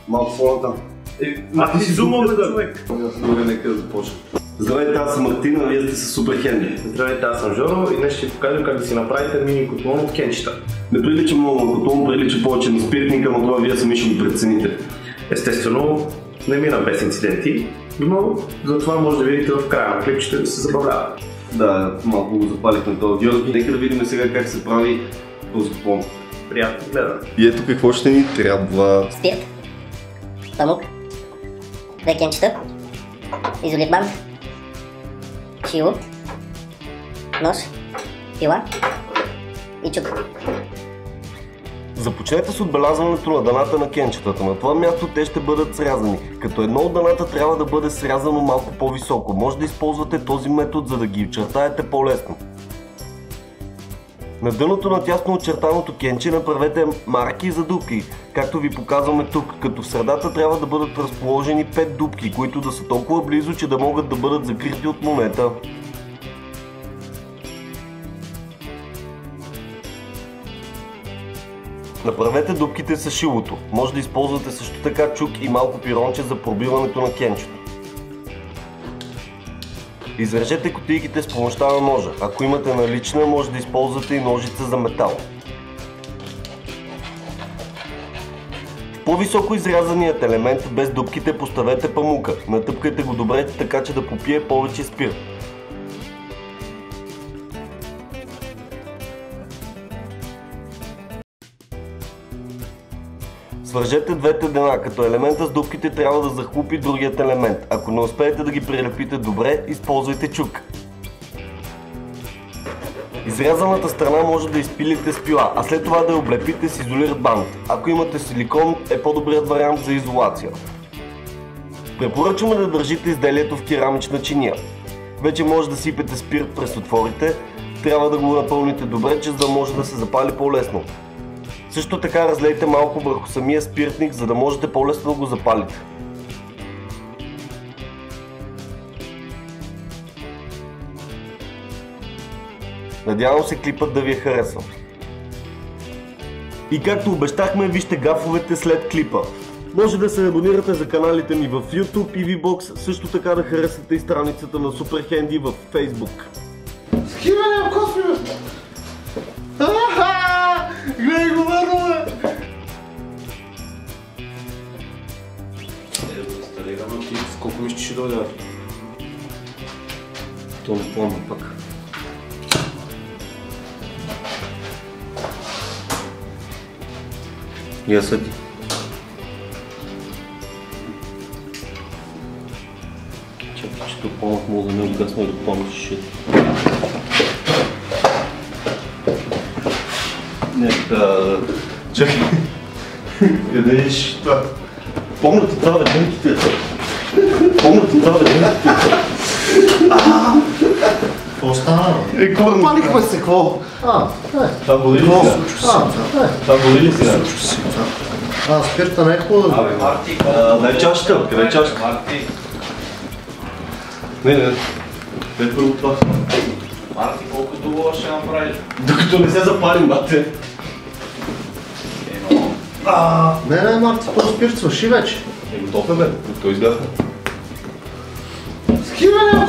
Малко фоната. Ти си зумал бе, човек. Добре, нека да започна. Здравейте, аз съм Мартин, а вие сте с Супер Хенди. Здравейте, аз съм Жоро и днес ще ви покажем как да си направите мини котлон от кенчета. Не прилича много на котлон, прилича повече на спиртника, но това вие сами ще го прецените. Естествено, не мина без инциденти, но затова може да видите в края на клипчето да се забавлява. Да, малко го запалихме този Георги. Нека да видим сега как се прави този котлон. Приятно гледане. И ето какво ще ни трябва. Спирт, памук, 2 кенчета, изолит бант, шило, нож, пила и чук. Започнете с отбелязването на дъната на кенчетата. На това място те ще бъдат срязани, като едно от дъната трябва да бъде срязано малко по-високо. Може да използвате този метод, за да ги очертаете по-лесно. На дъното на тясно очертаното кенче направете марки за дупки, както ви показваме тук, като в средата трябва да бъдат разположени 5 дупки, които да са толкова близо, че да могат да бъдат закрити от монета. Направете дупките с шилото. Може да използвате също така чук и малко пиронче за пробиването на кенчето. Изрежете кутийките с помощта на ножа. Ако имате налична, може да използвате и ножица за метал. В по-високо изрязаният елемент без дупките поставете памука. Натъпкайте го добре, така че да попие повече спирт. Свържете двете дъна, като елемента с дупките трябва да захлупи другият елемент. Ако не успеете да ги прилепите добре, използвайте чук. Изрязаната страна може да изпилите с пила, а след това да я облепите с изолират бант. Ако имате силикон, е по-добрият вариант за изолация. Препоръчваме да държите изделието в керамична чиния. Вече може да сипете спирт през отворите, трябва да го напълните добре, че да може да се запали по-лесно. Също така разлейте малко върху самия спиртник, за да можете по-лесно да го запалите. Надявам се клипът да ви е харесал. И както обещахме, вижте гафовете след клипа. Може да се абонирате за каналите ми в YouTube и VBOX, също така да харесате и страницата на Супер Хенди в Facebook. Скиване, косми, бе! Гледай го, върно, бе! Инсталирано ти, с колко мисля, ще дойде? То не помня пък. Я съди. Чакай, че то помнях мога да не отгасна и да помня шишето. Нека... Чакай. Къде еш това? Помните това веденките. Помните това веденките. Какво стана? Какво палихме се, какво? Това боли ли сега? Това боли ли сега? Спирта не е хубаво. Абе, Марти, дай чашка, къде е чашка? Марти, Не, дай първо това. Марти, колко долу ще направиш? Докато не се запалим, бате. Не, Марти, този спирт свърши вече. Готов е, бе. Той изгасна. Скиване,